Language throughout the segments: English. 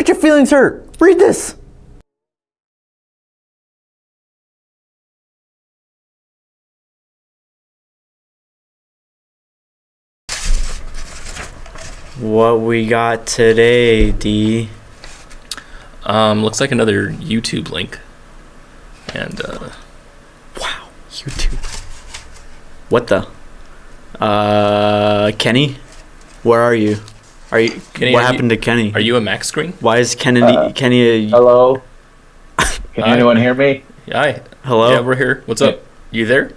get your feelings hurt. Read this. What we got today, D? Looks like another YouTube link. And, wow, YouTube. What the? Kenny? Where are you? Kenny, what happened to Kenny? Are you a Mac screen? Why is Kenny a... Hello? Can anyone hear me? Hi. Hello? Yeah, we're here. What's up? You there?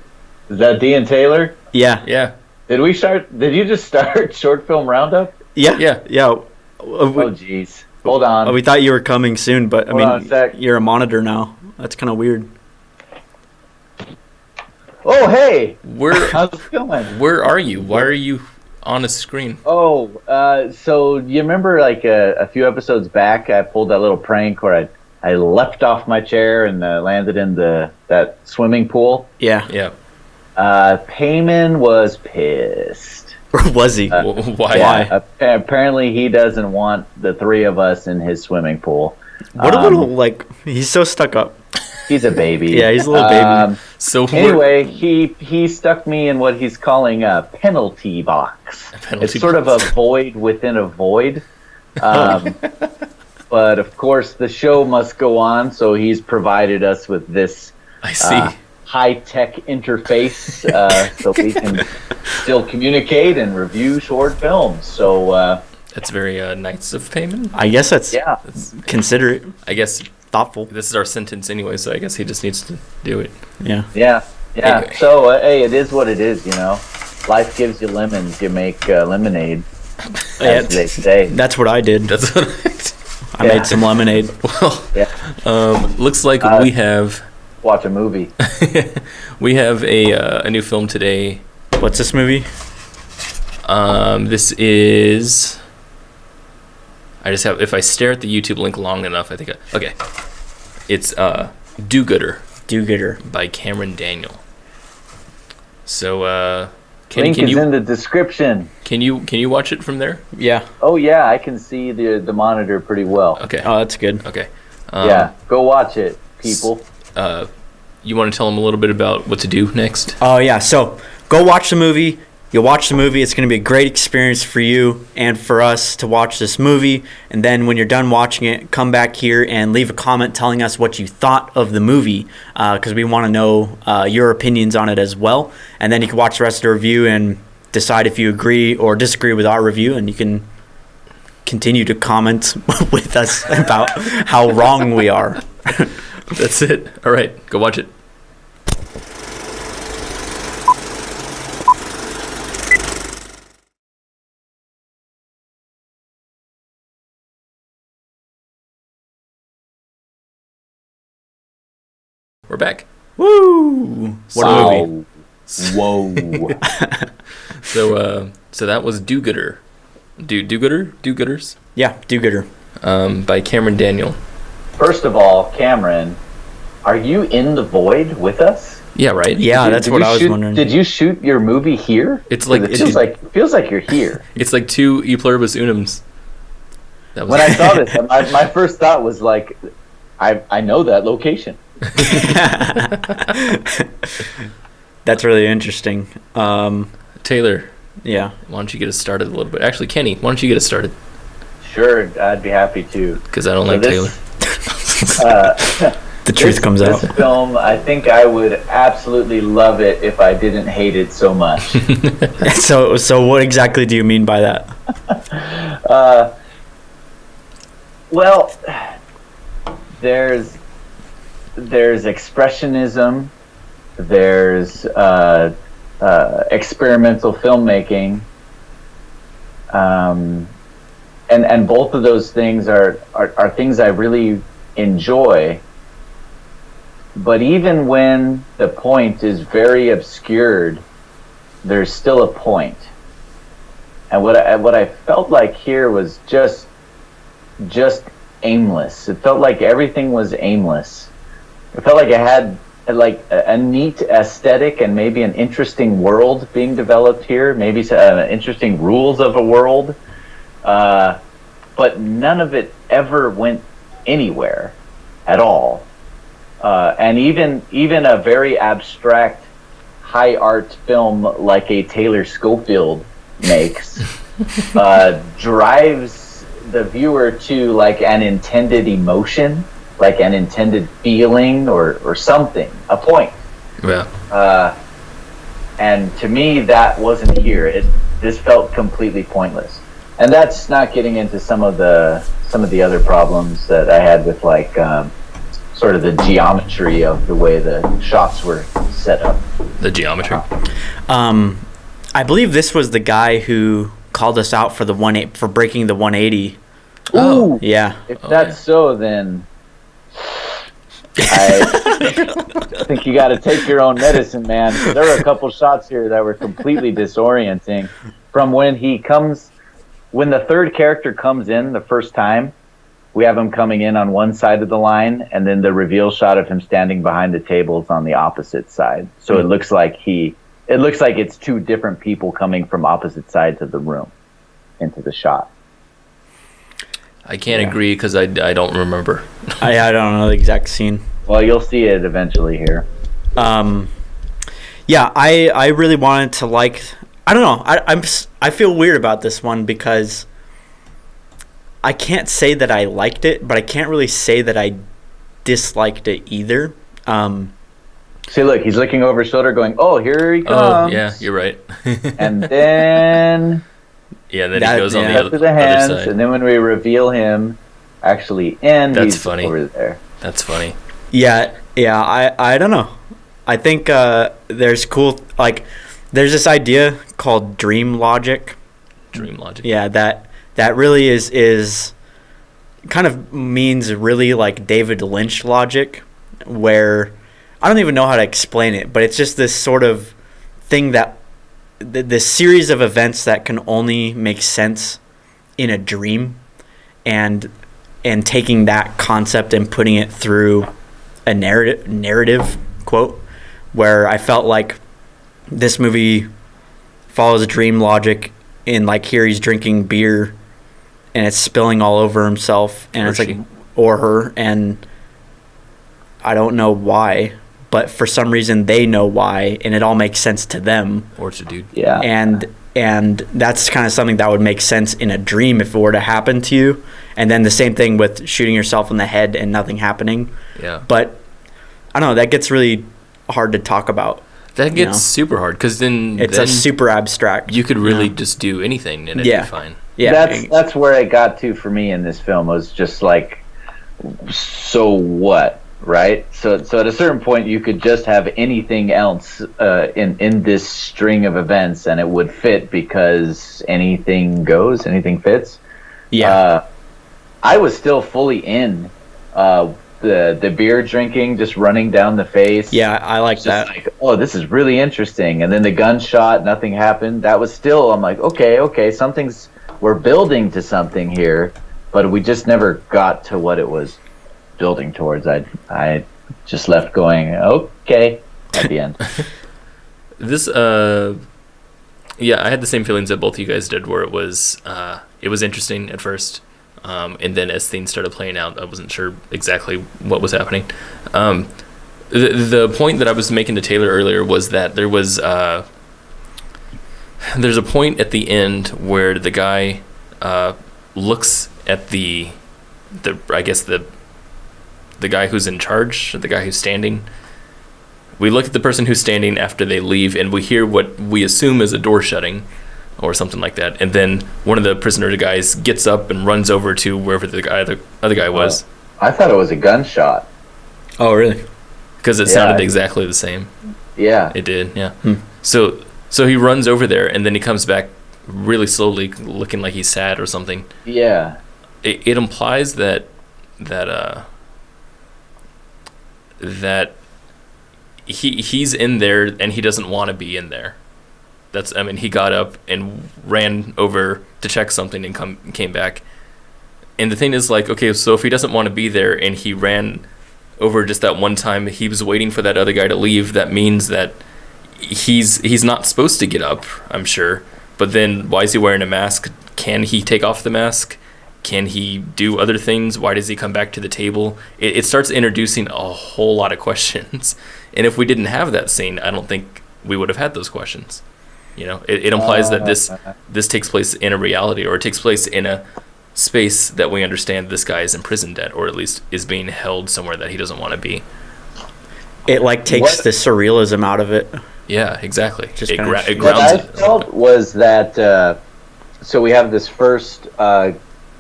Is that Dee and Taylor? Yeah. Yeah. Did you just start Short Film Roundup? Yeah. Yeah. Oh, jeez. Hold on. We thought you were coming soon, but Hold on a sec. you're a monitor now. That's kind of weird. Oh, hey! How's it going? Where are you? Why are you on a screen? Oh, so you remember like a few episodes back, I pulled that little prank where I leapt off my chair and landed in that swimming pool? Yeah. Yeah. Payman was pissed. Or was he? Why? Yeah, apparently he doesn't want the three of us in his swimming pool. What a little, he's so stuck up. He's a baby. Yeah, he's a little baby. So anyway, he stuck me in what he's calling a penalty box. It's sort of a void within a void. But of course, the show must go on, so he's provided us with this I see. High-tech interface so we can still communicate and review short films. So that's very nice of Payman. I guess that's considerate. I guess thoughtful. This is our sentence anyway, so I guess he just needs to do it. Yeah. Anyway. So hey, it is what it is, you know. Life gives you lemons, you make lemonade. As they say. That's what I did. That's what I made some lemonade. Well, looks like we have watch a movie. We have a new film today. What's this movie? This is. I just have. If I stare at the YouTube link long enough, I think. Okay. It's Do-Gooder. Do-Gooder by Cameron Daniel. So link is in the description. Can you watch it from there? Yeah. Oh yeah, I can see the monitor pretty well. Okay. Oh, that's good. Okay. Yeah, go watch it, people. You want to tell them a little bit about what to do next? Oh yeah. So go watch the movie. You'll watch the movie. It's going to be a great experience for you and for us to watch this movie. And then when you're done watching it, come back here and leave a comment telling us what you thought of the movie, because we want to know your opinions on it as well. And then you can watch the rest of the review and decide if you agree or disagree with our review. And you can continue to comment with us about how wrong we are. That's it. All right, go watch it. We're back. Woo! What a movie. Whoa. So that was Do-Gooder. Do-Gooders? Yeah, Do-Gooder. By Cameron Daniel. First of all, Cameron, are you in the void with us? Yeah, right? Yeah, that's what I was wondering. Did you shoot your movie here? It's like it feels like you're here. It's like two E pluribus unums. When I saw this, my first thought was like, I know that location. That's really interesting. Taylor. Yeah. Why don't you get us started a little bit? Actually, Kenny, why don't you get us started? Sure, I'd be happy to. Because I don't like Taylor. The truth comes out. This film, I think I would absolutely love it if I didn't hate it so much. So what exactly do you mean by that? Well, there's expressionism, there's experimental filmmaking, and both of those things are things I really enjoy. But even when the point is very obscured, there's still a point. And what I felt like here was just aimless. It felt like everything was aimless. It felt like it had like a neat aesthetic and maybe an interesting world being developed here, maybe interesting rules of a world. but none of it ever went anywhere at all. And even a very abstract, high art film like a Taylor Schofield makes drives the viewer to like an intended emotion, like an intended feeling or something, a point. Yeah. And to me, that wasn't here. This felt completely pointless. And that's not getting into some of the other problems that I had with like sort of the geometry of the way the shots were set up. The geometry. I believe this was the guy who called us out for for breaking the 180. Ooh, yeah. If that's so, then I think you got to take your own medicine, man. There were a couple shots here that were completely disorienting. From when the third character comes in the first time, we have him coming in on one side of the line, and then the reveal shot of him standing behind the tables on the opposite side. So it looks like it's two different people coming from opposite sides of the room into the shot. I can't agree because I don't remember. I don't know the exact scene. Well, you'll see it eventually here. Yeah, I really wanted to like. I don't know. I feel weird about this one because I can't say that I liked it, but I can't really say that I disliked it either. See, look, he's looking over his shoulder, going, "Oh, here he comes." Oh, yeah, you're right. And then yeah, then he goes on up to the other hands, side. and then when we reveal him actually in, That's he's funny. over there. That's funny. Yeah. I don't know. I think there's there's this idea called dream logic. Dream logic. Yeah, that really is kind of means really like David Lynch logic, where I don't even know how to explain it, but it's just this sort of thing that this series of events that can only make sense in a dream, and taking that concept and putting it through a narrative quote, where I felt like this movie follows dream logic in like here he's drinking beer and it's spilling all over himself and it's like or her, and I don't know why, but for some reason they know why and it all makes sense to them. Or it's a dude. Yeah. And that's kind of something that would make sense in a dream if it were to happen to you. And then the same thing with shooting yourself in the head and nothing happening. Yeah. But I don't know, that gets really hard to talk about. That gets super hard because then it's a super abstract. You could really just do anything and it'd be fine. Yeah. That's where it got to for me in this film, was just like, so what, right? So at a certain point you could just have anything else in this string of events and it would fit because anything goes, anything fits. Yeah. I was still fully in the beer drinking, just running down the face. Yeah, I like that. Like, oh, this is really interesting. And then the gunshot, nothing happened. That was still, I'm like, okay, we're building to something here, but we just never got to what it was building towards. I just left going, okay, at the end. This, yeah, I had the same feelings that both of you guys did, where it was interesting at first. And then as things started playing out, I wasn't sure exactly what was happening. The point that I was making to Taylor earlier was that there's a point at the end where the guy looks at the guy who's in charge, the guy who's standing. We look at the person who's standing after they leave, and we hear what we assume is a door shutting or something like that. And then one of the prisoner guys gets up and runs over to wherever the other guy was. I thought it was a gunshot. Oh, really? Because it sounded exactly the same. Yeah. It did, yeah. So he runs over there, and then he comes back really slowly, looking like he's sad or something. Yeah. It implies that he's in there and he doesn't want to be in there. He got up and ran over to check something and came back. And the thing is, like, okay, so if he doesn't want to be there and he ran over just that one time, he was waiting for that other guy to leave, that means that he's not supposed to get up, I'm sure. But then why is he wearing a mask? Can he take off the mask? Can he do other things? Why does he come back to the table? It starts introducing a whole lot of questions. And if we didn't have that scene, I don't think we would have had those questions. You know, it implies that this takes place in a reality, or it takes place in a space that we understand this guy is imprisoned at, or at least is being held somewhere that he doesn't want to be. It like takes the surrealism out of it. Yeah, exactly. Just It grounds What I it. felt was that so we have this first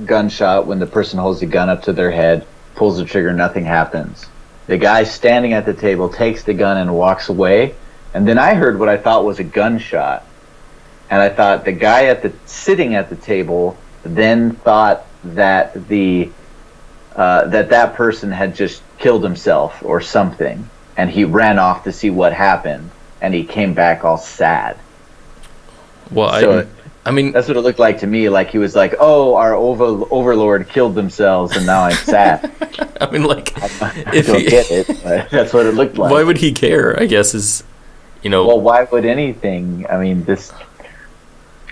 gunshot when the person holds the gun up to their head, pulls the trigger, nothing happens. The guy standing at the table takes the gun and walks away, and then I heard what I thought was a gunshot, and I thought the guy sitting at the table then thought that that person had just killed himself or something, and he ran off to see what happened, and he came back all sad. Well, So I mean, that's what it looked like to me. Like he was like, "Oh, our overlord killed themselves, and now I'm sad." I mean, like, I if don't he, get it, but that's what it looked like. why would he care? I guess is, you know. Well, why would anything? I mean, this.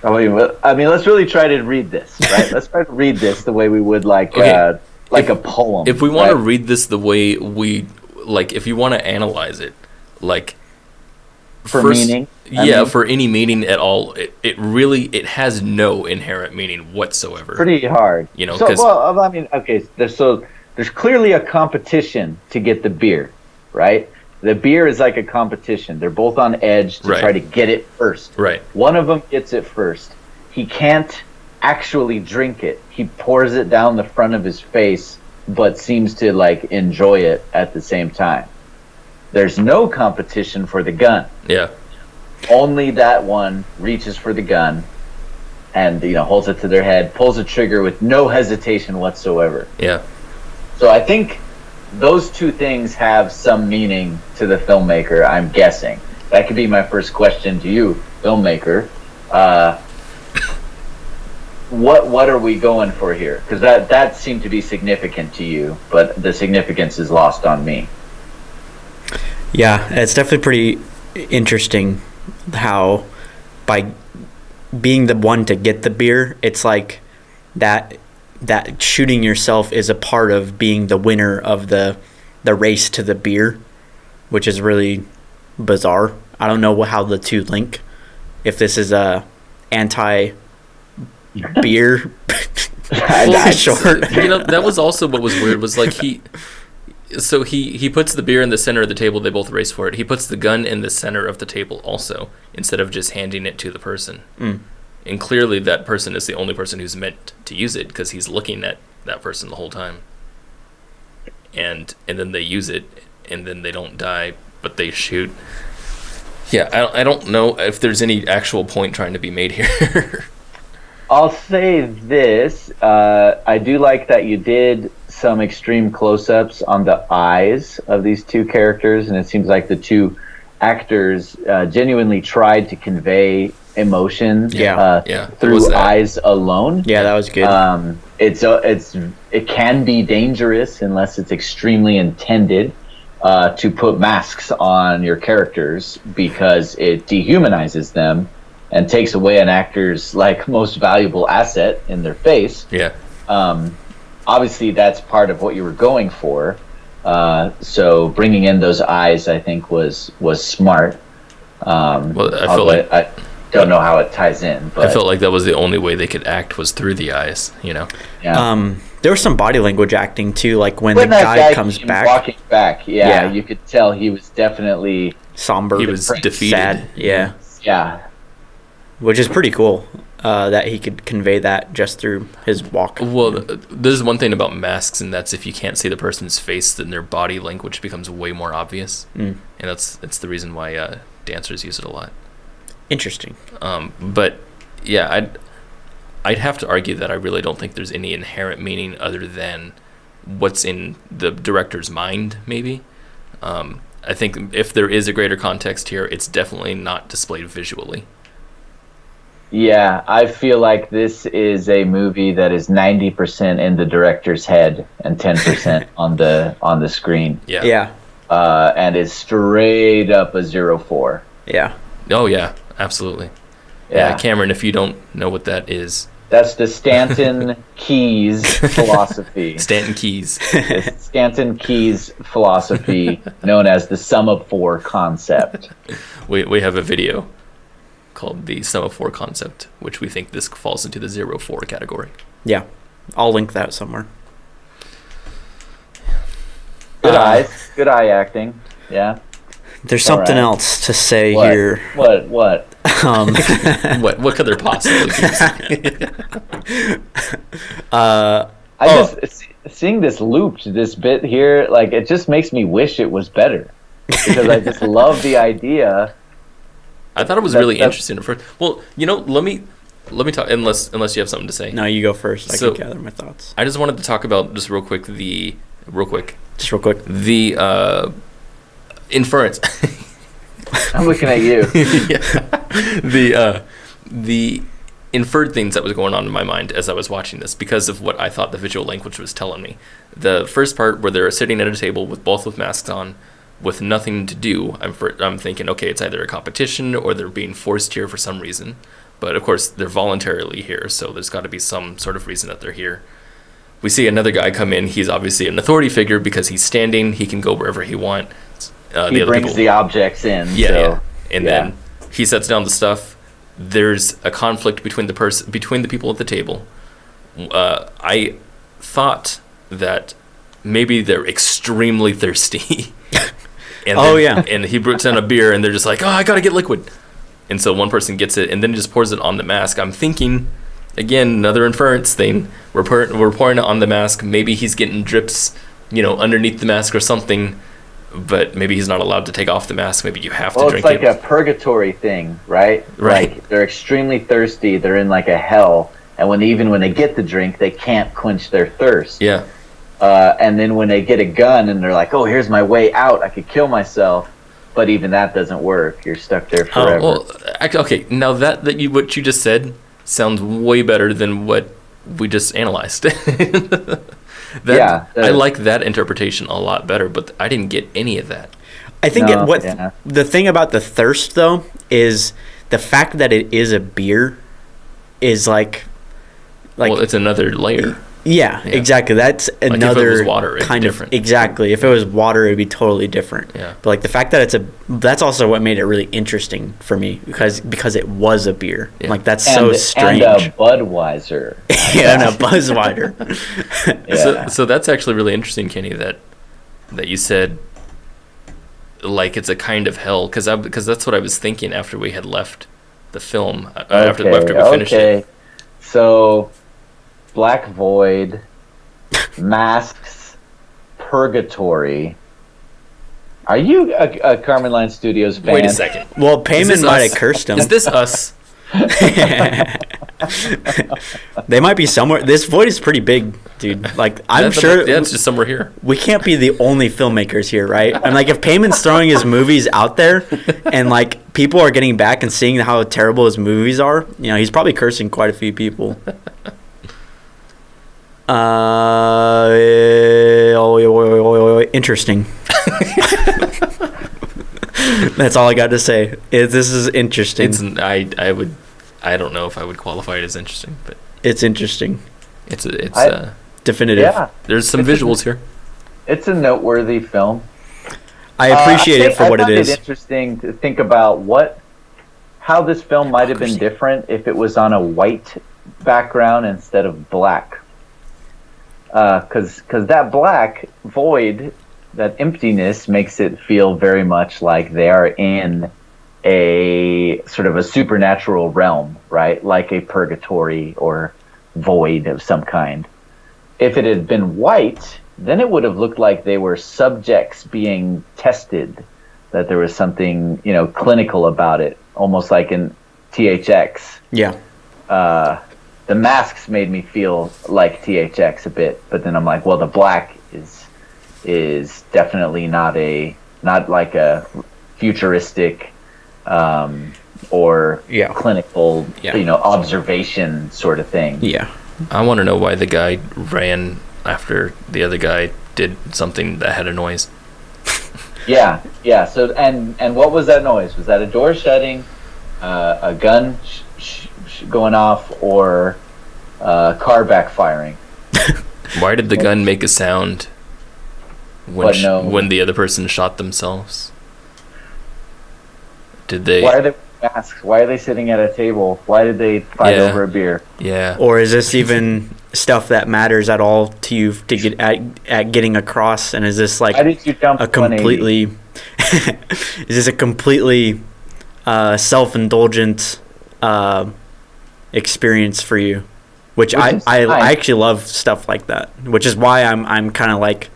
I mean, let's really try to read this, right? Let's try to read this the way we would like a poem. If we want to right? read this the way we like, if you want to analyze it, like For meaning? I yeah, mean- for any meaning at all, it really has no inherent meaning whatsoever. Pretty hard, You know, So, 'cause- well, I mean, okay. There's clearly a competition to get the beer, right? The beer is like a competition. They're both on edge to Right. try to get it first. Right. One of them gets it first. He can't actually drink it. He pours it down the front of his face, but seems to like enjoy it at the same time. There's no competition for the gun. Yeah. Only that one reaches for the gun and holds it to their head, pulls the trigger with no hesitation whatsoever. Yeah. So I think those two things have some meaning to the filmmaker, I'm guessing. That could be my first question to you, filmmaker. What are we going for here? Because that seemed to be significant to you, but the significance is lost on me. Yeah, it's definitely pretty interesting how by being the one to get the beer, it's like that shooting yourself is a part of being the winner of the race to the beer, which is really bizarre. I don't know how the two link. If this is a anti-beer short. That was also what was weird, was like he puts the beer in the center of the table, they both race for it. He puts the gun in the center of the table also, instead of just handing it to the person. And clearly that person is the only person who's meant to use it, because he's looking at that person the whole time. And then they use it, and then they don't die, but they shoot. Yeah, I don't know if there's any actual point trying to be made here. I'll say this. I do like that you did some extreme close-ups on the eyes of these two characters, and it seems like the two actors genuinely tried to convey emotion through eyes alone. Yeah, that was good. It can be dangerous unless it's extremely intended to put masks on your characters, because it dehumanizes them and takes away an actor's most valuable asset in their face. Yeah. Obviously, that's part of what you were going for. So bringing in those eyes, I think, was smart. Well, I feel like I don't know how it ties in, but I felt like that was the only way they could act, was through the eyes. Yeah. There was some body language acting too, like when the that guy comes came back, walking back, Yeah. you could tell he was definitely somber, He was defeated. sad. Yeah, which is pretty cool that he could convey that just through his walk. Well, there's one thing about masks, and that's if you can't see the person's face, then their body language becomes way more obvious. And it's the reason why dancers use it a lot. Interesting. But yeah, I'd have to argue that I really don't think there's any inherent meaning other than what's in the director's mind, maybe. I think if there is a greater context here, it's definitely not displayed visually. Yeah, I feel like this is a movie that is 90% in the director's head and 10% on the screen. Yeah. And is straight up a 0-4. Yeah. Oh yeah, absolutely. Yeah, Cameron, if you don't know what that is, That's the Stanton Keys philosophy. Stanton Keys. Stanton Keys philosophy, known as the sum of four concept. We have a video called the sum of four concept, which we think this falls into the 0-4 category. Yeah, I'll link that somewhere. Good eyes, good eye acting. Yeah. There's something else to say What? here. What? What could there possibly be? Seeing this looped, this bit here, like, it just makes me wish it was better, because I just love the idea. I thought it was really interesting at first. Well, let me talk, unless you have something to say. No, you go first. I can gather my thoughts. I just wanted to talk about just real quick the inference. I'm looking at you. The inferred things that was going on in my mind as I was watching this, because of what I thought the visual language was telling me. The first part where they're sitting at a table with masks on, with nothing to do, I'm thinking, okay, it's either a competition or they're being forced here for some reason. But of course, they're voluntarily here, so there's got to be some sort of reason that they're here. We see another guy come in. He's obviously an authority figure because he's standing. He can go wherever he wants. He brings the objects in. Then he sets down the stuff. There's a conflict between the people at the table. I thought that maybe they're extremely thirsty. And he brings in a beer, and they're just like, oh, I gotta get liquid. And so one person gets it, and then he just pours it on the mask. I'm thinking, again, another inference thing. We're pouring it on the mask. Maybe he's getting drips, underneath the mask or something. But maybe he's not allowed to take off the mask. Maybe you have to drink it. Well, it's like a purgatory thing, right? Right. Like, they're extremely thirsty. They're in like a hell. And when they get the drink, they can't quench their thirst. Yeah. And then when they get a gun and they're like, oh, here's my way out. I could kill myself. But even that doesn't work. You're stuck there forever. Okay. Now what you just said sounds way better than what we just analyzed. I like that interpretation a lot better, but I didn't get any of that. I think the thing about the thirst, though, is the fact that it is a beer is like well, it's another layer. Yeah, exactly. That's another if it was water, it's different. Exactly. If it was water, it'd be totally different. Yeah. But like the fact that that's also what made it really interesting for me, because it was a beer. Yeah. Like that's so strange. And a Budweiser. And a Budweiser. Yeah. So that's actually really interesting, Kenny, that you said like it's a kind of hell, because that's what I was thinking after we had left the film, after we finished it. So Black Void, masks, purgatory. Are you a Karmanlinestudios fan? Wait a second. Well, Payman might have cursed him. Is this us? They might be somewhere. This void is pretty big, dude. Like, I'm sure. Yeah, it's just somewhere here. We can't be the only filmmakers here, right? And like, if Payman's throwing his movies out there, and like people are getting back and seeing how terrible his movies are, he's probably cursing quite a few people. Interesting. That's all I got to say. This is interesting. I don't know if I would qualify it as interesting, but it's interesting. It's definitive. Yeah, there's some visuals here. It's a noteworthy film. I appreciate it for what it is. It's interesting to think about how this film might have been different if it was on a white background instead of black. Because that black void, that emptiness, makes it feel very much like they are in a sort of a supernatural realm, right? Like a purgatory or void of some kind. If it had been white, then it would have looked like they were subjects being tested, that there was something, clinical about it, almost like in THX. Yeah. The masks made me feel like THX a bit, but then I'm like, well, the black is definitely not like a futuristic or clinical, observation sort of thing. Yeah. I want to know why the guy ran after the other guy did something that had a noise. Yeah. So and what was that noise? Was that a door shutting, a gun going off, or car backfiring. Why did the gun make a sound when the other person shot themselves? Did they? Why are they wearing masks? Why are they sitting at a table? Why did they fight over a beer? Yeah. Or is this even stuff that matters at all to you to get at getting across? And is this like Why did you jump a completely is this a completely self-indulgent experience for you? Which I actually love stuff like that, which is why I'm kind of like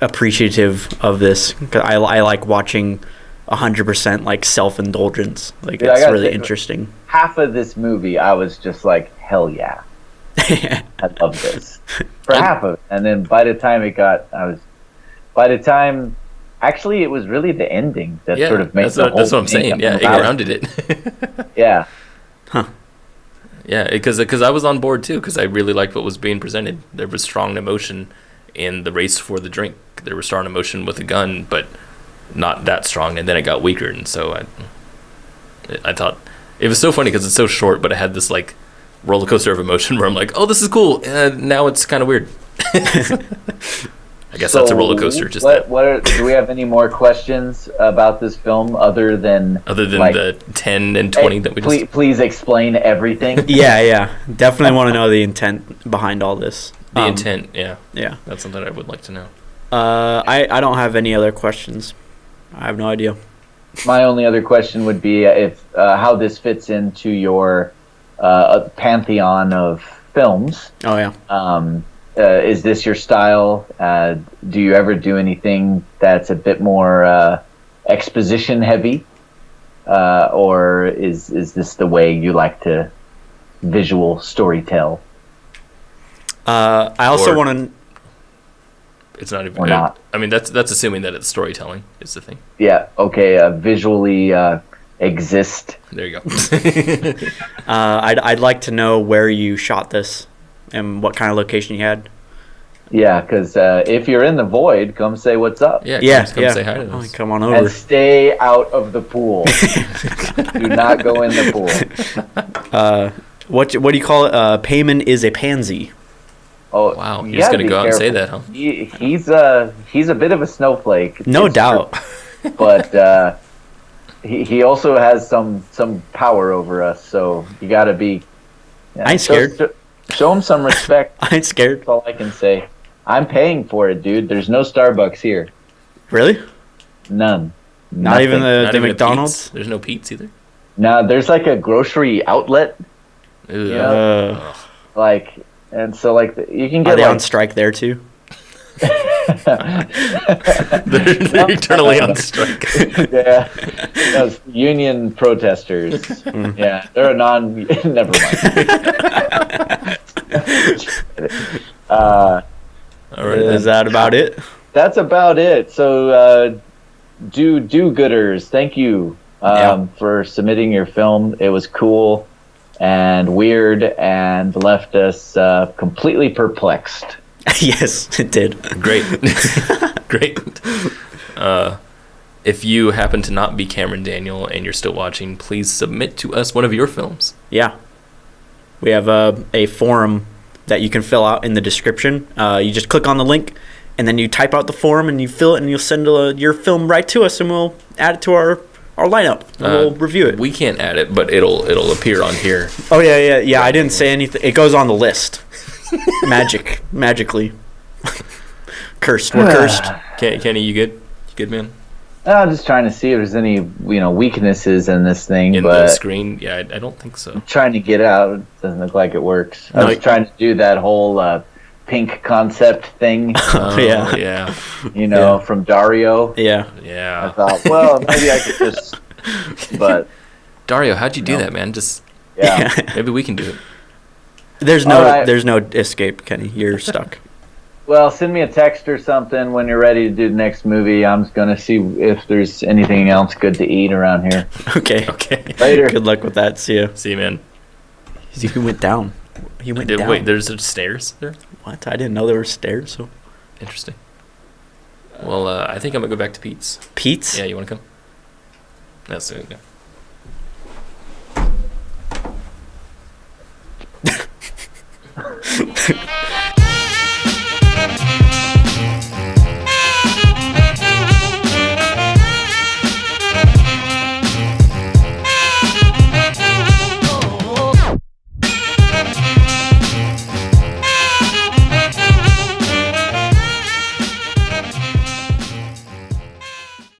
appreciative of this, because I like watching 100% like self-indulgence. Like, it's really interesting. Half of this movie, I was just like, hell yeah, I love this for half of it, and then by the time actually it was really the ending that sort of made that's what I'm saying. Yeah, it grounded it. Yeah. Huh. Yeah, because I was on board too, because I really liked what was being presented. There was strong emotion in the race for the drink. There was strong emotion with the gun, but not that strong, and then it got weaker, and so I thought it was so funny because it's so short, but it had this like roller coaster of emotion where I'm like, oh, this is cool, and now it's kind of weird. I guess that's a roller coaster. Just do we have any more questions about this film other than like, the 10 and 20 that we just... Please explain everything. Yeah. Definitely want to know the intent behind all this. The intent, yeah. Yeah. That's something I would like to know. I don't have any other questions. I have no idea. My only other question would be if how this fits into your pantheon of films. Oh, yeah. Is this your style? Do you ever do anything that's a bit more exposition heavy, or is this the way you like to visual storytell? I also want to. It's not even. Or not. I mean, that's assuming that it's storytelling is the thing. Yeah. Okay. Visually exist. There you go. I'd like to know where you shot this and what kind of location you had. Yeah, because if you're in the void, come say what's up. Yeah. Come say hi to us. Come on over. And stay out of the pool. Do not go in the pool. What do you call it? Payman is a pansy. Oh wow! You're just gonna go out and say that, huh? He's a bit of a snowflake. No doubt. True. But he also has some power over us. So you gotta be. I ain't scared. Show him some respect. I ain't scared. That's all I can say. I'm paying for it, dude. There's no Starbucks here. Really? None. Not even the even McDonald's? There's no Pete's either? No, there's like a grocery outlet. Ew. Yeah. And so you can get. Are they on strike there too? they're eternally on strike. Yeah. Those union protesters. Yeah. They're a never mind. All right. Is that about it? That's about it. So, do-gooders, thank you for submitting your film. It was cool and weird and left us completely perplexed. Yes, it did. Great. Great. If you happen to not be Cameron Daniel and you're still watching, please submit to us one of your films. Yeah. We have a forum that you can fill out in the description. You just click on the link, and then you type out the form, and you fill it, and you'll send your film right to us, and we'll add it to our lineup, and we'll review it. We can't add it, but it'll appear on here. Oh, yeah. I didn't say anything. It goes on the list. Magically. Cursed. We're cursed. Kenny, you good? You good, man? I'm just trying to see if there's any weaknesses in this thing. In the screen? Yeah, I don't think so. I'm trying to get out. It doesn't look like it works. I was trying to do that whole pink concept thing. Oh, yeah. From Dario. Yeah. I thought, well, maybe I could just. But Dario, how'd you do that, man? Just maybe we can do it. There's no escape, Kenny. You're stuck. Well, send me a text or something when you're ready to do the next movie. I'm just going to see if there's anything else good to eat around here. Okay. Later. Good luck with that. See you. See you, man. He went down. He went down. Wait, there's stairs there? What? I didn't know there were stairs. So interesting. Well, I think I'm going to go back to Pete's. Pete's? Yeah, you want to come? That's it. Yeah.